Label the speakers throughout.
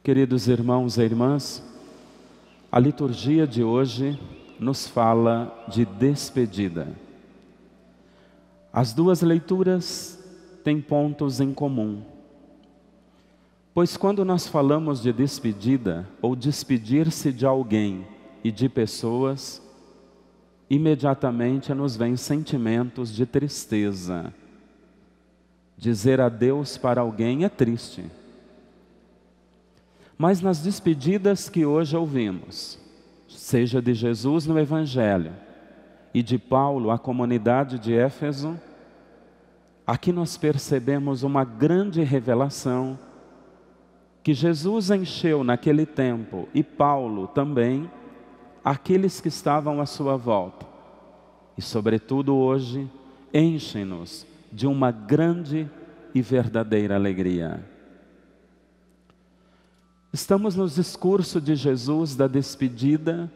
Speaker 1: Queridos irmãos e irmãs, a liturgia de hoje nos fala de despedida. As duas leituras têm pontos em comum, pois quando nós falamos de despedida ou despedir-se de alguém e de pessoas, imediatamente nos vêm sentimentos de tristeza. Dizer adeus para alguém é triste. Mas nas despedidas que hoje ouvimos, seja de Jesus no Evangelho e de Paulo à comunidade de Éfeso, aqui nós percebemos uma grande revelação que Jesus encheu naquele tempo, e Paulo também, aqueles que estavam à sua volta. E sobretudo hoje, enche-nos de uma grande e verdadeira alegria. Estamos no discurso de Jesus da despedida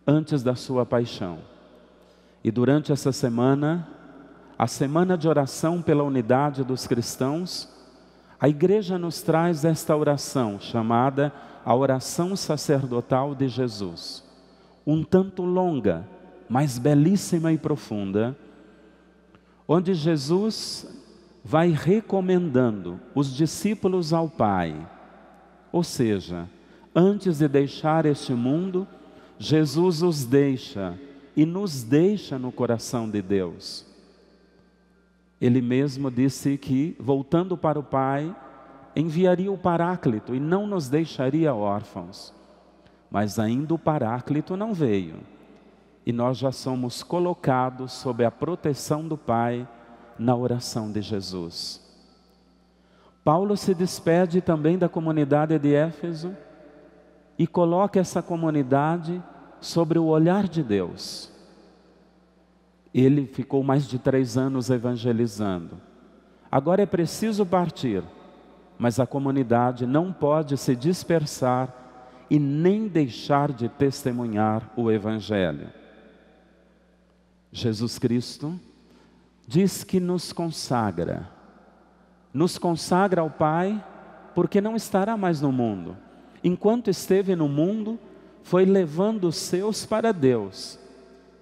Speaker 1: antes da sua paixão. E durante essa semana, a semana de oração pela unidade dos cristãos, a igreja nos traz esta oração chamada a oração sacerdotal de Jesus. Um tanto longa, mas belíssima e profunda, onde Jesus vai recomendando os discípulos ao Pai. Ou seja, antes de deixar este mundo, Jesus os deixa e nos deixa no coração de Deus. Ele mesmo disse que, voltando para o Pai, enviaria o Paráclito e não nos deixaria órfãos. Mas ainda o Paráclito não veio. E nós já somos colocados sob a proteção do Pai na oração de Jesus. Paulo se despede também da comunidade de Éfeso e coloca essa comunidade sobre o olhar de Deus. Ele ficou mais de 3 anos evangelizando. Agora é preciso partir, mas a comunidade não pode se dispersar e nem deixar de testemunhar o Evangelho. Jesus Cristo diz que nos consagra ao Pai, porque não estará mais no mundo. Enquanto esteve no mundo, foi levando os seus para Deus.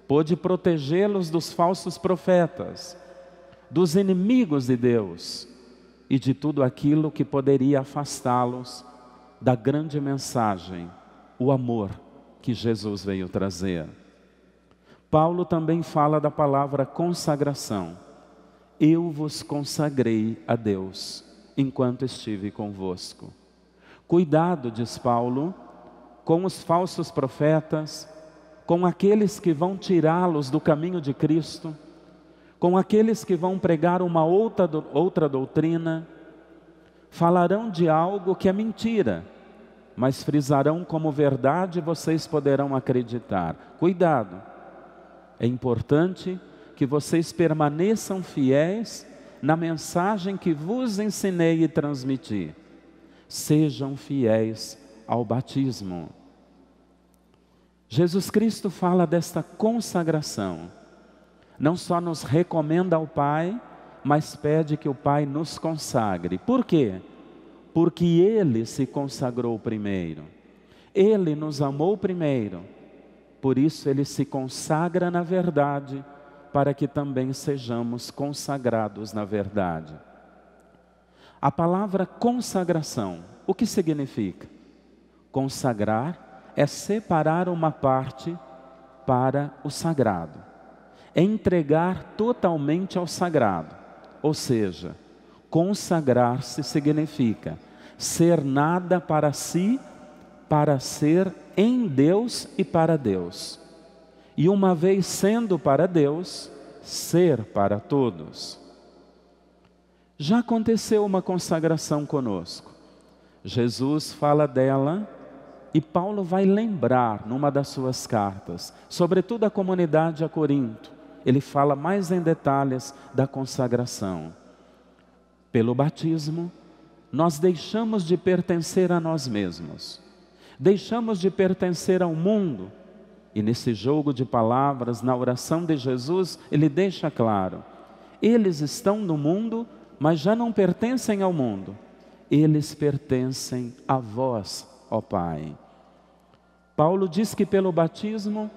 Speaker 1: Pôde protegê-los dos falsos profetas, dos inimigos de Deus e de tudo aquilo que poderia afastá-los da grande mensagem, o amor que Jesus veio trazer. Paulo também fala da palavra consagração. Eu vos consagrei a Deus, enquanto estive convosco. Cuidado, diz Paulo, com os falsos profetas, com aqueles que vão tirá-los do caminho de Cristo, com aqueles que vão pregar uma outra doutrina, falarão de algo que é mentira, mas frisarão como verdade e vocês poderão acreditar. Cuidado, é importante que vocês permaneçam fiéis na mensagem que vos ensinei e transmiti. Sejam fiéis ao batismo. Jesus Cristo fala desta consagração. Não só nos recomenda ao Pai, mas pede que o Pai nos consagre. Por quê? Porque Ele se consagrou primeiro. Ele nos amou primeiro. Por isso Ele se consagra na verdade, para que também sejamos consagrados na verdade. A palavra consagração, o que significa? Consagrar é separar uma parte para o sagrado. É entregar totalmente ao sagrado. Ou seja, consagrar-se significa ser nada para si, para ser em Deus e para Deus. E uma vez sendo para Deus, ser para todos. Já aconteceu uma consagração conosco. Jesus fala dela e Paulo vai lembrar numa das suas cartas, sobretudo a comunidade a Corinto. Ele fala mais em detalhes da consagração. Pelo batismo, nós deixamos de pertencer a nós mesmos. Deixamos de pertencer ao mundo. E nesse jogo de palavras, na oração de Jesus, ele deixa claro: eles estão no mundo, mas já não pertencem ao mundo. eles pertencem a vós, ó Pai. Paulo diz que pelo batismo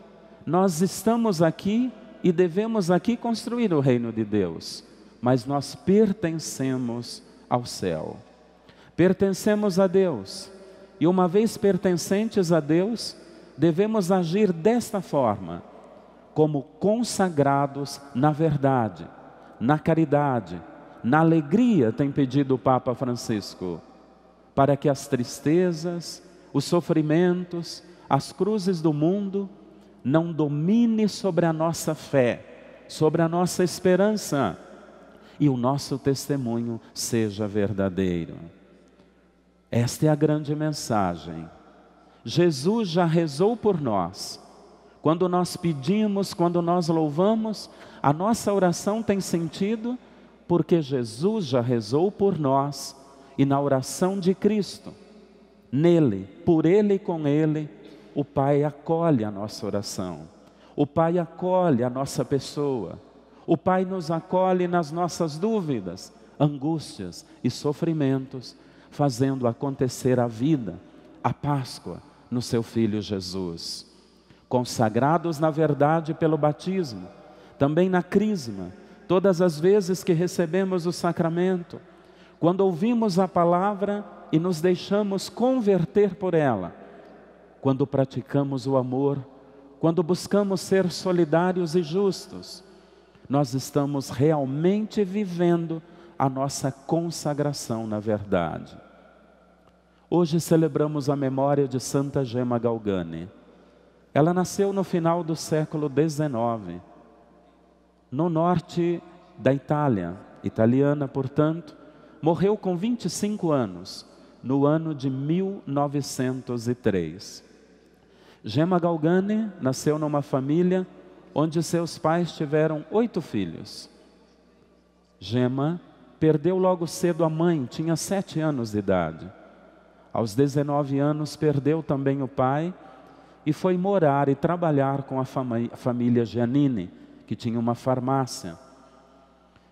Speaker 1: nós estamos aqui e devemos aqui construir o reino de Deus, mas nós pertencemos ao céu. Pertencemos a Deus, e uma vez pertencentes a Deus, devemos agir desta forma, como consagrados na verdade, na caridade, na alegria, tem pedido o Papa Francisco, para que as tristezas, os sofrimentos, as cruzes do mundo não dominem sobre a nossa fé, sobre a nossa esperança, e o nosso testemunho seja verdadeiro. Esta é a grande mensagem. Jesus já rezou por nós. Quando nós pedimos, quando nós louvamos, a nossa oração tem sentido porque Jesus já rezou por nós, e na oração de Cristo, nele, por ele e com ele, o Pai acolhe a nossa oração. O Pai acolhe a nossa pessoa. O Pai nos acolhe nas nossas dúvidas, angústias e sofrimentos, fazendo acontecer a vida, a Páscoa, no seu Filho Jesus. Consagrados na verdade pelo batismo, também na crisma, todas as vezes que recebemos o sacramento, quando ouvimos a palavra e nos deixamos converter por ela, quando praticamos o amor, quando buscamos ser solidários e justos, nós estamos realmente vivendo a nossa consagração na verdade. Hoje celebramos a memória de Santa Gemma Galgani. Ela nasceu no final do século XIX, no norte da Itália, italiana, portanto, morreu com 25 anos, no ano de 1903. Gemma Galgani nasceu numa família onde seus pais tiveram 8 filhos. Gemma perdeu logo cedo a mãe, tinha 7 anos de idade. Aos 19 anos perdeu também o pai e foi morar e trabalhar com a família Giannini, que tinha uma farmácia.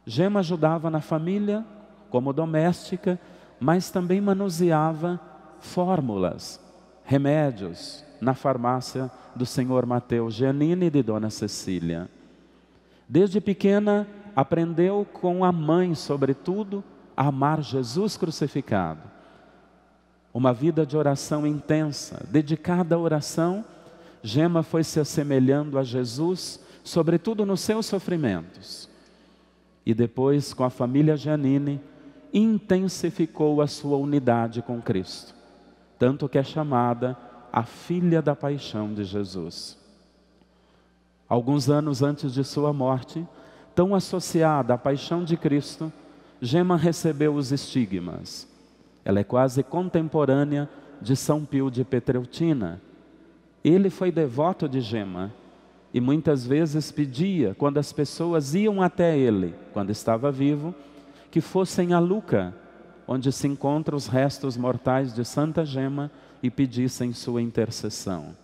Speaker 1: Gemma ajudava na família como doméstica, mas também manuseava fórmulas, remédios na farmácia do senhor Matteo Giannini e de Dona Cecília. Desde pequena aprendeu com a mãe, sobretudo, a amar Jesus crucificado. Uma vida de oração intensa, dedicada à oração, Gemma foi se assemelhando a Jesus, sobretudo nos seus sofrimentos. E depois, com a família Giannini, intensificou a sua unidade com Cristo, tanto que é chamada a filha da paixão de Jesus. Alguns anos antes de sua morte, tão associada à paixão de Cristo, Gemma recebeu os estigmas. Ela é quase contemporânea de São Pio de Petreutina. Ele foi devoto de Gemma e muitas vezes pedia, quando as pessoas iam até ele, quando estava vivo, que fossem a Lucca, onde se encontram os restos mortais de Santa Gemma, e pedissem sua intercessão.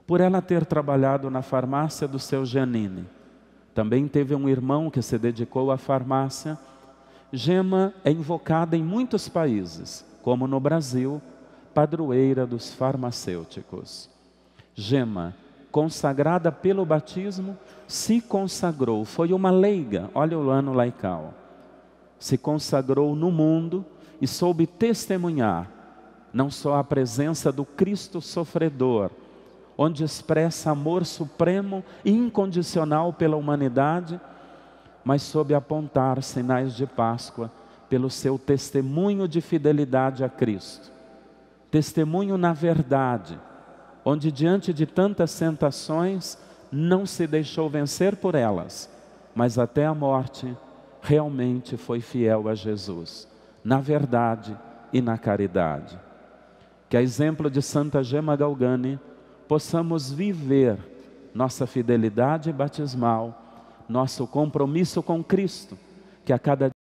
Speaker 1: Por ela ter trabalhado na farmácia do seu Giannini, também teve um irmão que se dedicou à farmácia. Gemma é invocada em muitos países, como no Brasil, padroeira dos farmacêuticos. Gemma, consagrada pelo batismo, se consagrou, foi uma leiga, olha o ano laical, se consagrou no mundo e soube testemunhar não só a presença do Cristo sofredor, onde expressa amor supremo e incondicional pela humanidade, mas soube apontar sinais de Páscoa pelo seu testemunho de fidelidade a Cristo. Testemunho na verdade, onde diante de tantas tentações, não se deixou vencer por elas, mas até a morte, realmente foi fiel a Jesus, na verdade e na caridade. Que a exemplo de Santa Gemma Galgani, possamos viver nossa fidelidade batismal, nosso compromisso com Cristo, que a cada